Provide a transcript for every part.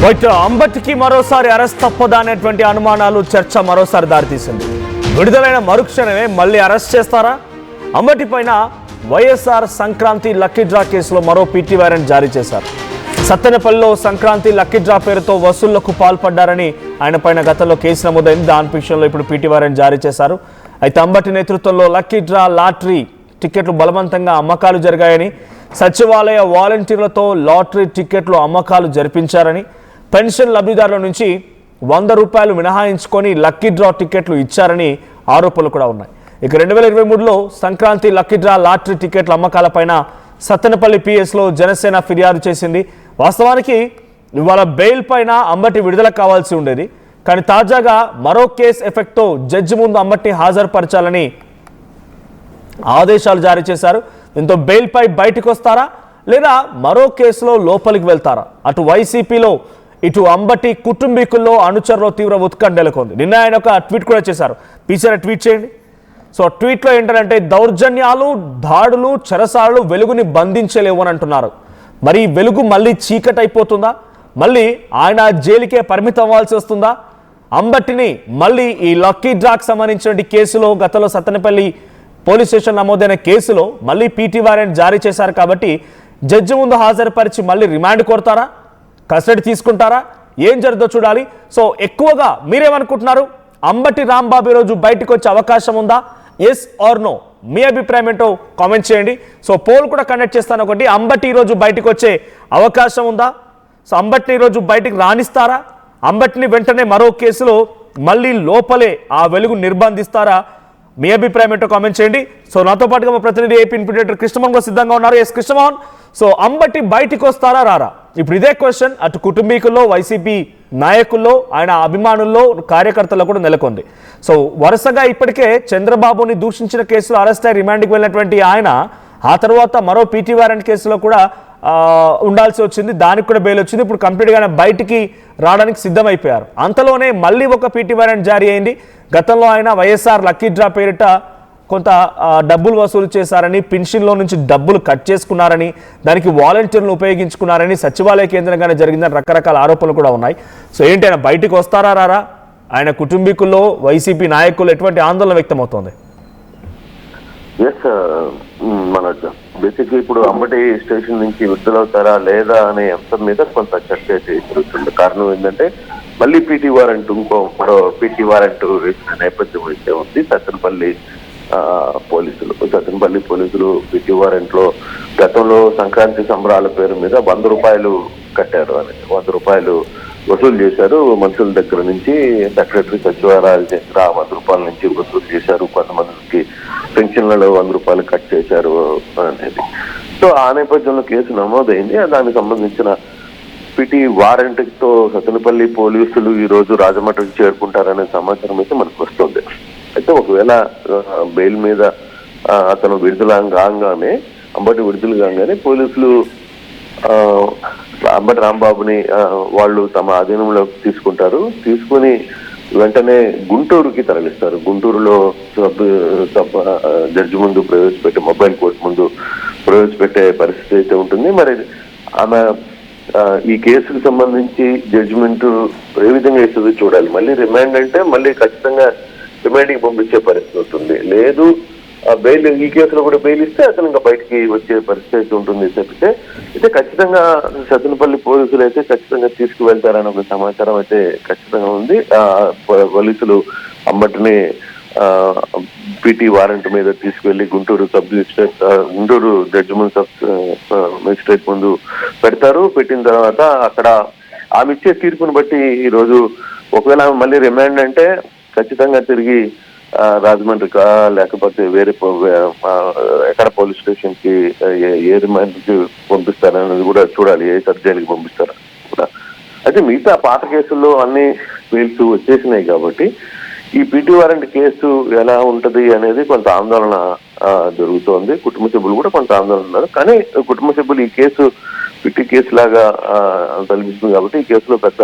But అంబటికి మరోసారి arrest తప్పదా అనేటువంటి అనుమానాలు చర్చ మరోసారి దారితీసింది. విడుదలైన మరుక్షణమే మళ్ళీ అరెస్ట్ చేస్తారా? అంబటి పైన వైఎస్ఆర్ సంక్రాంతి లక్కీ డ్రా కేసులో మరో పీటీ వారెంట్ జారీ చేశారు. సత్తెనపల్లిలో సంక్రాంతి లక్కీ డ్రా పేరుతో వసూళ్లకు పాల్పడ్డారని ఆయన పైన గతంలో కేసు నమోదైంది. దాని విషయంలో ఇప్పుడు పీటీ వారెంట్ జారీ చేశారు. అయితే అంబటి నేతృత్వంలో లక్కీ డ్రా లాటరీ టికెట్లు బలవంతంగా అమ్మకాలు జరిగాయని, సచివాలయ వాలంటీర్లతో లాటరీ టికెట్లు అమ్మకాలు జరిపించారని, పెన్షన్ లబ్ధిదారుల నుంచి 100 రూపాయలు మినహాయించుకొని లక్కీ డ్రా టికెట్లు ఇచ్చారని ఆరోపణలు కూడా ఉన్నాయి. ఇక 2023లో సంక్రాంతి లక్కీ డ్రా లాటరీ టికెట్ల అమ్మకాలపైన సత్తెనపల్లి పిఎస్లో జనసేన ఫిర్యాదు చేసింది. వాస్తవానికి ఇవాళ బెయిల్ పైన అంబటి విడుదల కావాల్సి ఉండేది. కానీ తాజాగా మరో కేసు ఎఫెక్ట్తో జడ్జి ముందు అంబటిని హాజరుపరచాలని ఆదేశాలు జారీ చేశారు. దీంతో బెయిల్ పై బయటకు వస్తారా లేదా మరో కేసులో లోపలికి వెళ్తారా? అటు వైసీపీలో ఇటు అంబటి కుటుంబీకుల్లో అనుచరులో తీవ్ర ఉత్కంఠ నెలకొంది. నిన్న ఆయన ఒక ట్వీట్ కూడా చేశారు. పీసీఆర్ ట్వీట్ చేయండి. సో ట్వీట్లో ఏంటంటే దౌర్జన్యాలు, దాడులు, చెరసాలు వెలుగుని బంధించలేవు అని అంటున్నారు. మరి వెలుగు మళ్ళీ చీకటి అయిపోతుందా? మళ్ళీ ఆయన జైలుకే పరిమితం అవ్వాల్సి వస్తుందా? అంబటిని మళ్ళీ ఈ లక్కీ డ్రాకి సంబంధించిన కేసులో గతంలో సత్తెనపల్లి పోలీస్ స్టేషన్ నమోదైన కేసులో మళ్ళీ పీటీ వారెంట్ జారీ చేశారు కాబట్టి జడ్జి ముందు హాజరుపరిచి మళ్ళీ రిమాండ్ కోరుతారా, కస్టడీ తీసుకుంటారా, ఏం జరుగుతుందో చూడాలి. సో ఎక్కువగా మీరేమనుకుంటున్నారు? అంబటి రాంబాబు ఈరోజు బయటకు వచ్చే అవకాశం ఉందా? Yes are no? మీ అభిప్రాయం ఏంటో కామెంట్ చేయండి. సో పోల్ కూడా కండక్ట్ చేస్తాను. ఒకటి, అంబటి ఈరోజు బయటకు వచ్చే అవకాశం ఉందా? సో అంబటిని ఈరోజు బయటికి రాణిస్తారా? అంబటిని వెంటనే మరో కేసులో మళ్ళీ లోపలే ఆ వెలుగు నిర్బంధిస్తారా? మీ అభిప్రాయం ఏంటో కామెంట్ చేయండి. సో నాతో పాటుగా మా ప్రతినిధి ఏపీ ఇన్పుటేటర్ కృష్ణమోహన్ కూడా సిద్ధంగా ఉన్నారు. ఎస్ కృష్ణమోహన్, సో అంబటి బయటికి వస్తారా రారా? ఇప్పుడు ఇదే క్వశ్చన్ అటు కుటుంబీకుల్లో, వైసీపీ నాయకుల్లో, ఆయన అభిమానుల్లో, కార్యకర్తల్లో కూడా నెలకొంది. సో వరుసగా ఇప్పటికే చంద్రబాబుని దూషించిన కేసులో అరెస్ట్ అయి రిమాండ్కి వెళ్ళినటువంటి ఆయన ఆ తర్వాత మరో పీటీ వారెంట్ కేసులో కూడా ఉండాల్సి వచ్చింది. దానికి కూడా బెయిల్ వచ్చింది. ఇప్పుడు కంప్లీట్గా బయటికి రావడానికి సిద్ధమైపోయారు. అంతలోనే మళ్ళీ ఒక పీటీ వారెంట్ జారీ అయింది. గతంలో ఆయన వైఎస్ఆర్ లక్కీ డ్రా పేరిట కొంత డబ్బులు వసూలు చేశారని, పెన్షన్లో నుంచి డబ్బులు కట్ చేసుకున్నారని, దానికి వాలంటీర్లను ఉపయోగించుకున్నారని, సచివాలయ కేంద్రంగానే జరిగిందని రకరకాల ఆరోపణలు కూడా ఉన్నాయి. సో ఏంటి, ఆయన బయటికి వస్తారా రారా? ఆయన కుటుంబీకుల్లో, వైసీపీ నాయకులు ఎటువంటి ఆందోళన వ్యక్తమవుతోంది? మన బేసిక్గా ఇప్పుడు అంబటి స్టేషన్ నుంచి విడుదలవుతారా లేదా అనే అంశం మీద కొంత చర్చ అయితే జరుగుతుంది. కారణం ఏంటంటే మళ్ళీ పీటీ వారెంట్, మరో పీటీ వారెంట్ వేసిన నేపథ్యం అయితే ఉంది. సత్తెనపల్లి పోలీసులు పీటీ వారెంట్ లో గతంలో సంక్రాంతి సంబరాల పేరు మీద 100 రూపాయలు కట్టారు అని, 100 రూపాయలు వసూలు చేశారు మనుషుల దగ్గర నుంచి. సెక్రటరీ సచివాలయాల దగ్గర 100 రూపాయల నుంచి వసూలు చేశారు. కొంతమందికి పెన్షన్లలో 100 రూపాయలు కట్ చేశారు అనేది. సో ఆ నేపథ్యంలో కేసు నమోదైంది. దానికి సంబంధించిన పీటీ వారెంట్ తో సత్తెనపల్లి పోలీసులు ఈ రోజు రాజమండ్రికి చేరుకుంటారనే సమాచారం అయితే మనకు వస్తుంది. అయితే ఒకవేళ బెయిల్ మీద అతను అంబటి విడుదల కాగానే పోలీసులు అంబటి రాంబాబుని వాళ్ళు తమ ఆధీనంలోకి తీసుకుని వెంటనే గుంటూరుకి తరలిస్తారు. గుంటూరులో జడ్జి ముందు మొబైల్ కోర్టు ముందు ప్రవేశపెట్టే పరిస్థితి అయితే ఉంటుంది. మరి ఆమె ఈ కేసుకు సంబంధించి జడ్జిమెంట్ ఏ విధంగా ఇస్తుందో చూడాలి. మళ్ళీ రిమాండ్ అంటే మళ్ళీ ఖచ్చితంగా రిమాండ్కి పంపించే పరిస్థితి ఉంటుంది. లేదు బెయిల్, ఈ కేసులో కూడా బెయిల్ ఇస్తే అతను ఇంకా బయటికి వచ్చే పరిస్థితి అయితే ఉంటుంది తప్పితే అయితే ఖచ్చితంగా సత్తెనపల్లి పోలీసులు అయితే ఖచ్చితంగా తీసుకువెళ్తారని ఒక సమాచారం అయితే ఖచ్చితంగా ఉంది. పోలీసులు అంబటిని పీటీ వారెంట్ మీద తీసుకువెళ్లి గుంటూరు జడ్జి ముందు మెజిస్ట్రేట్ ముందు పెడతారు. పెట్టిన తర్వాత అక్కడ ఆమె ఇచ్చే తీర్పును బట్టి ఈరోజు ఒకవేళ ఆమె మళ్ళీ రిమాండ్ అంటే ఖచ్చితంగా తిరిగి రాజమండ్రికా లేకపోతే వేరే ఎక్కడ పోలీస్ స్టేషన్ కి ఏ రిమాండ్ కి పంపిస్తారనేది కూడా చూడాలి. ఏ సబ్జెక్ట్కి పంపిస్తారని కూడా. అయితే మిగతా పాత కేసుల్లో అన్ని బెయిల్స్ వచ్చేసినాయి కాబట్టి ఈ పీటీ వారెంట్ కేసు ఎలా ఉంటది అనేది కొంత ఆందోళన జరుగుతోంది. కుటుంబ సభ్యులు కూడా కొంత ఆందోళన ఉన్నారు. కానీ కుటుంబ సభ్యులు ఈ కేసు పీటీ కేసు లాగా తలపిస్తుంది కాబట్టి ఈ కేసులో పెద్ద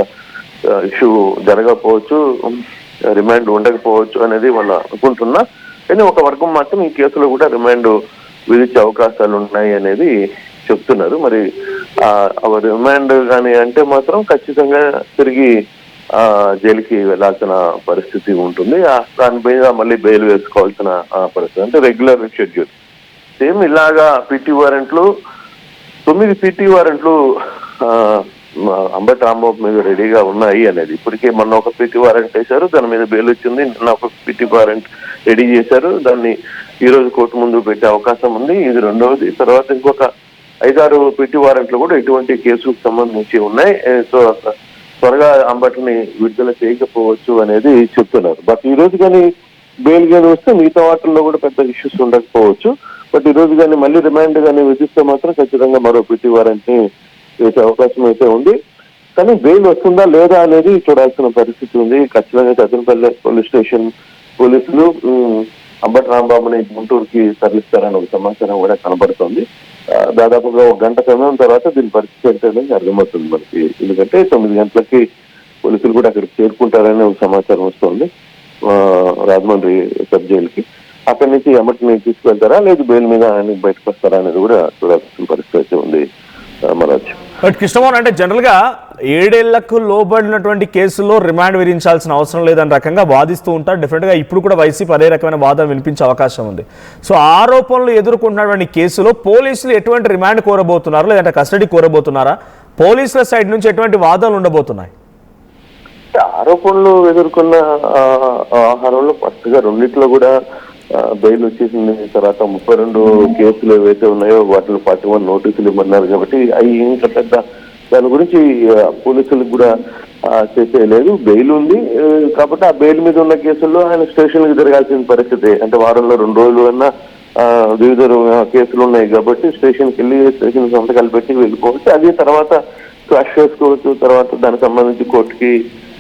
ఇష్యూ జరగకపోవచ్చు, రిమాండ్ ఉండకపోవచ్చు అనేది వాళ్ళు అనుకుంటున్నా. కానీ ఒక వర్గం మాత్రం ఈ కేసులో కూడా రిమాండ్ విధించే అవకాశాలు ఉన్నాయి అనేది చెప్తున్నారు. మరి రిమాండ్ కానీ అంటే మాత్రం ఖచ్చితంగా తిరిగి జైలుకి వెళ్లాల్సిన పరిస్థితి ఉంటుంది. దాని మీద మళ్ళీ బెయిల్ వేసుకోవాల్సిన పరిస్థితి, అంటే రెగ్యులర్ షెడ్యూల్. సేమ్ ఇలాగా పీటీ వారెంట్లు 9 పీటీ వారెంట్లు అంబటి రాంబాబు మీద రెడీగా ఉన్నాయి అనేది. ఇప్పటికే మొన్న ఒక పీటీ వారెంట్ వేశారు, దాని మీద బెయిల్ వచ్చింది. నిన్న ఒక పీటీ వారెంట్ రెడీ చేశారు, దాన్ని ఈ రోజు కోర్టు ముందు పెట్టే అవకాశం ఉంది. ఇది రెండవది. తర్వాత ఇంకొక 5-6 పీటీ వారెంట్లు కూడా ఇటువంటి కేసుకు సంబంధించి ఉన్నాయి. సో త్వరగా అంబటిని విడుదల చేయకపోవచ్చు అనేది చెప్తున్నారు. బట్ ఈ రోజు కానీ బెయిల్ కానీ వస్తే మిగతా వాటిల్లో కూడా పెద్ద ఇష్యూస్ ఉండకపోవచ్చు. బట్ ఈ రోజు కానీ మళ్ళీ రిమాండ్ కానీ విధిస్తే మాత్రం ఖచ్చితంగా మరో పీటీ వారెంట్ ని వేసే అవకాశం అయితే ఉంది. కానీ బెయిల్ వస్తుందా లేదా అనేది చూడాల్సిన పరిస్థితి ఉంది. ఖచ్చితంగా సత్తెనపల్లి పోలీస్ స్టేషన్ పోలీసులు అంబటి రాంబాబుని గుంటూరుకి తరలిస్తారని ఒక సమాచారం కూడా కనబడుతోంది. దాదాపుగా 1 గంట సమయం తర్వాత దీని పరిస్థితి ఏంటనేది అర్థమవుతుంది మనకి. ఎందుకంటే 9 గంటలకి పోలీసులు కూడా అక్కడికి చేరుకుంటారని ఒక సమాచారం వస్తుంది రాజమండ్రి సబ్ జైలుకి. అక్కడి నుంచి అంబటిని తీసుకువెళ్తారా లేదు బెయిల్ మీద ఆయన బయటకు వస్తారా అనేది కూడా చూడాల్సిన పరిస్థితి అయితే ఉంది మనోజ్. బట్ కృష్ణమోహన్, అంటే జనరల్ గా 7 ఏళ్లకు లోబడినటువంటి కేసుల్లో రిమాండ్ విధించాల్సిన అవసరం లేదని రకంగా వాదిస్తూ ఉంటారు. డెఫినెట్ గా ఇప్పుడు కూడా వైసీపీ అదే రకమైన వాదన వినిపించే అవకాశం ఉంది. సో ఆరోపణలు ఎదుర్కొంటున్నటువంటి కేసులో పోలీసులు ఎటువంటి రిమాండ్ కోరబోతున్నారు, లేదంటే కస్టడీ కోరబోతున్నారా? పోలీసుల సైడ్ నుంచి ఎటువంటి వాదనలు ఉండబోతున్నాయి? ఆరోపణలు ఎదుర్కొన్న ఆహారంలో ఫస్ట్ గా రెండిట్లో కూడా బెయిల్ వచ్చేసింది. తర్వాత 32 కేసులు ఏవైతే ఉన్నాయో వాటిలో 41 నోటీసులు ఇవ్వన్నారు. కాబట్టి అవి ఇంకా పెద్ద దాని గురించి పోలీసులకు కూడా చేసేయలేదు. బెయిల్ ఉంది కాబట్టి ఆ బెయిల్ మీద ఉన్న కేసుల్లో ఆయన స్టేషన్కి తిరగాల్సిన పరిస్థితి. అంటే వారంలో 2 రోజులు అన్నా వివిధ కేసులు ఉన్నాయి కాబట్టి స్టేషన్కి వెళ్ళి స్టేషన్ సంతకాలు పెట్టి వెళ్ళిపోవచ్చు. అది తర్వాత క్లాష్ చేసుకోవచ్చు. తర్వాత దానికి సంబంధించి కోర్టుకి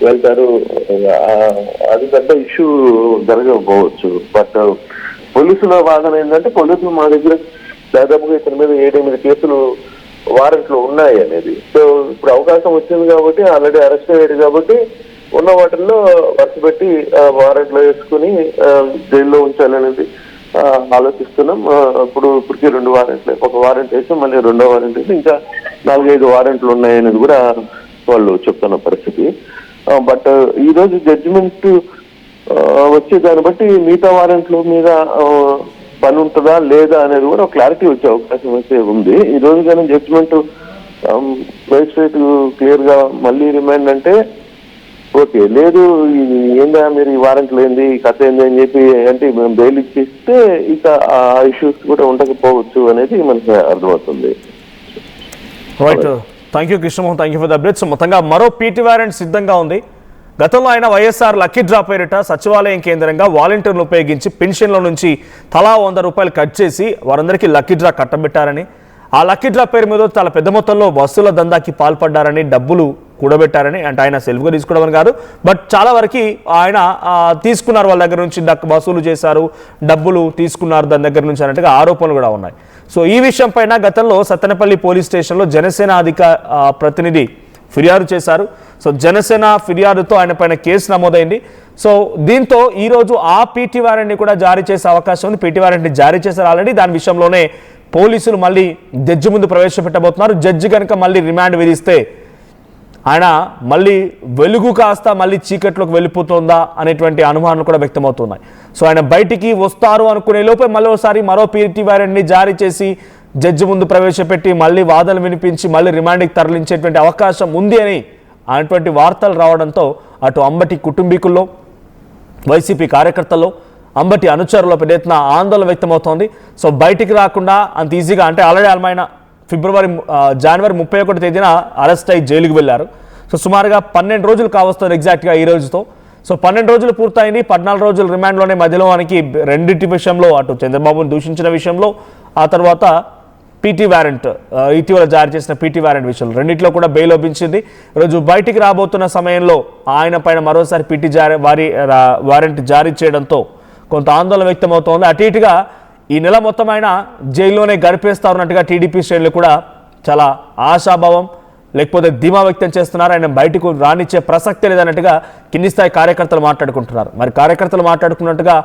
వెళ్తారు. అది పెద్ద ఇష్యూ జరగకపోవచ్చు. బట్ పోలీసుల వాదన ఏంటంటే పోలీసులు మా దగ్గర దాదాపుగా ఇతని మీద 7-8 కేసులు వారెంట్లు ఉన్నాయి అనేది. సో ఇప్పుడు అవకాశం వచ్చింది కాబట్టి ఆల్రెడీ అరెస్ట్ అయ్యాడు కాబట్టి ఉన్న వాటిల్లో వరుస పెట్టి వారెంట్లు వేసుకుని జైల్లో ఉంచాలనేది ఆలోచిస్తున్నాం. ఇప్పటికీ 2 వారెంట్లు, ఒక వారెంట్ వేసి మళ్ళీ 2వ వారెంట్ వేసి ఇంకా 4-5 వారెంట్లు ఉన్నాయనేది కూడా వాళ్ళు చెప్తున్న పరిస్థితి. బట్ ఈ రోజు జడ్జిమెంట్ వచ్చే దాన్ని బట్టి మిగతా వారెంట్ల మీద పని ఉంటుందా లేదా అనేది కూడా క్లారిటీ వచ్చే అవకాశం అయితే ఉంది. ఈ రోజు కానీ జడ్జిమెంట్ మేజిస్ట్రేట్ క్లియర్ గా మళ్ళీ రిమైండ్ అంటే ఓకే, లేదు ఏందా మీరు ఈ వారెంట్లు ఏంది ఈ కథ ఏంది అని చెప్పి అంటే మేము బెయిల్ ఇచ్చేస్తే ఇక ఆ ఇష్యూస్ కూడా ఉండకపోవచ్చు అనేది మనకి అర్థమవుతుంది. Right, thank you Krishnamohan, thank you for the updates. మొత్తంగా మరో పీటీ వారెంట్ సిద్ధంగా ఉంది. గతంలో ఆయన వైఎస్ఆర్ లక్కీ డ్రా పేరిట సచివాలయం కేంద్రంగా వాలంటీర్లు ఉపయోగించి పెన్షన్ల నుంచి తలా 100 రూపాయలు కట్ చేసి వారందరికీ లక్కీ డ్రా కట్టబెట్టారని, ఆ లక్కీ డ్రా పేరు మీద చాలా పెద్ద మొత్తంలో వసూల దందాకి పాల్పడ్డారని, డబ్బులు కూడబెట్టారని, అంటే ఆయన సెల్ఫ్గా తీసుకోవడం కాదు బట్ చాలా వరకు ఆయన తీసుకున్నారు, వాళ్ళ దగ్గర నుంచి వసూలు చేశారు, డబ్బులు తీసుకున్నారు దాని దగ్గర నుంచి అన్నట్టుగా ఆరోపణలు కూడా ఉన్నాయి. సో ఈ విషయం పైన గతంలో సత్తెనపల్లి పోలీస్ స్టేషన్లో జనసేన ప్రతినిధి ఫిర్యాదు చేశారు. సో జనసేన ఫిర్యాదుతో ఆయన పైన కేసు నమోదైంది. సో దీంతో ఈరోజు ఆ పీటీ వారెంట్ని కూడా జారీ చేసే అవకాశం ఉంది. పీటీ వారెంట్ని జారీ చేశారు ఆల్రెడీ. దాని విషయంలోనే పోలీసులు మళ్ళీ జడ్జి ముందు ప్రవేశపెట్టబోతున్నారు. జడ్జి కనుక మళ్ళీ రిమాండ్ విధిస్తే ఆయన మళ్ళీ వెలుగు కాస్త మళ్ళీ చీకట్లోకి వెళ్ళిపోతుందా అనేటువంటి అనుమానాలు కూడా వ్యక్తమవుతున్నాయి. సో ఆయన బయటికి వస్తారు అనుకునే లోపే మరో పీటీ వారెంట్ని జారీ చేసి జడ్జి ముందు ప్రవేశపెట్టి మళ్ళీ వాదనలు వినిపించి మళ్ళీ రిమాండ్కి తరలించేటువంటి అవకాశం ఉంది అని అనేటువంటి వార్తలు రావడంతో అటు అంబటి కుటుంబీకుల్లో, వైసీపీ కార్యకర్తల్లో, అంబటి అనుచరుల పెద్ద ఎత్తున ఆందోళన వ్యక్తమవుతోంది. సో బయటికి రాకుండా అంత ఈజీగా, అంటే ఆల్రెడీ ఆయన జనవరి 31 తేదీన అరెస్ట్ అయ్యి జైలుకి వెళ్ళారు. సో సుమారుగా 12 రోజులు కావస్తుంది ఎగ్జాక్ట్గా ఈ రోజుతో. సో 12 రోజులు పూర్తయింది. 14 రోజులు రిమాండ్లోనే మధ్యలో మనకి రెండింటి విషయంలో, అటు చంద్రబాబును దూషించిన విషయంలో, ఆ తర్వాత పీటీ వారెంట్ ఇటీవల జారీ చేసిన పీటీ వారెంట్ విషయంలో రెండింటిలో కూడా బెయిల్ లభించింది. ఈరోజు బయటికి రాబోతున్న సమయంలో ఆయన పైన మరోసారి పీటీ వారెంట్ జారీ చేయడంతో కొంత ఆందోళన వ్యక్తమవుతోంది. అటు ఇటుగా ఈ నెల మొత్తం ఆయన జైల్లోనే గడిపేస్తారన్నట్టుగా టీడీపీ శ్రేణులు కూడా చాలా ఆశాభావం లేకపోతే ధీమా వ్యక్తం చేస్తున్నారు. ఆయన బయటకు రానిచ్చే ప్రసక్తే లేదన్నట్టుగా కింది స్థాయి కార్యకర్తలు మాట్లాడుకుంటున్నారు. మరి కార్యకర్తలు మాట్లాడుకున్నట్టుగా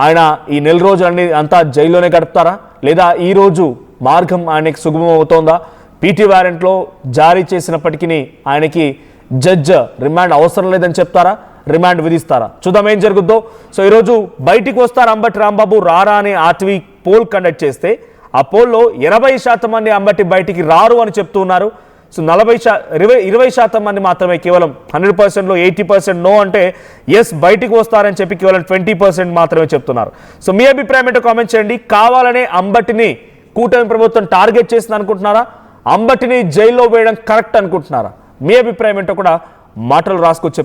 ఆయన ఈ నెల రోజులన్నీ అంతా జైల్లోనే గడుపుతారా, లేదా ఈ రోజు మార్గం ఆయనకి సుగమం అవుతోందా? పీటీ వారెంట్లో జారీ చేసినప్పటికీ ఆయనకి జడ్జ్ రిమాండ్ అవసరం లేదని చెప్తారా, రిమాండ్ విధిస్తారా? చూద్దాం ఏం జరుగుద్దో. సో ఈరోజు బయటికి వస్తారు అంబటి రాంబాబు రారా అని ఆర్టీవీ పోల్ కండక్ట్ చేస్తే ఆ పోల్లో 80% మంది అంబటి బయటికి రారు అని చెప్తూ ఉన్నారు. సో 20% మంది మాత్రమే, కేవలం 100%లో 80% నో అంటే ఎస్ బయటికి వస్తారని చెప్పి కేవలం 20% మాత్రమే చెప్తున్నారు. సో మీ అభిప్రాయం ఏంటో కామెంట్ చేయండి. కావాలనే అంబటిని కూటమి ప్రభుత్వం టార్గెట్ చేసింది అనుకుంటున్నారా? అంబటిని జైల్లో వేయడం కరెక్ట్ అనుకుంటున్నారా? మీ అభిప్రాయం ఏంటో కూడా మాటలు రాసుకొచ్చే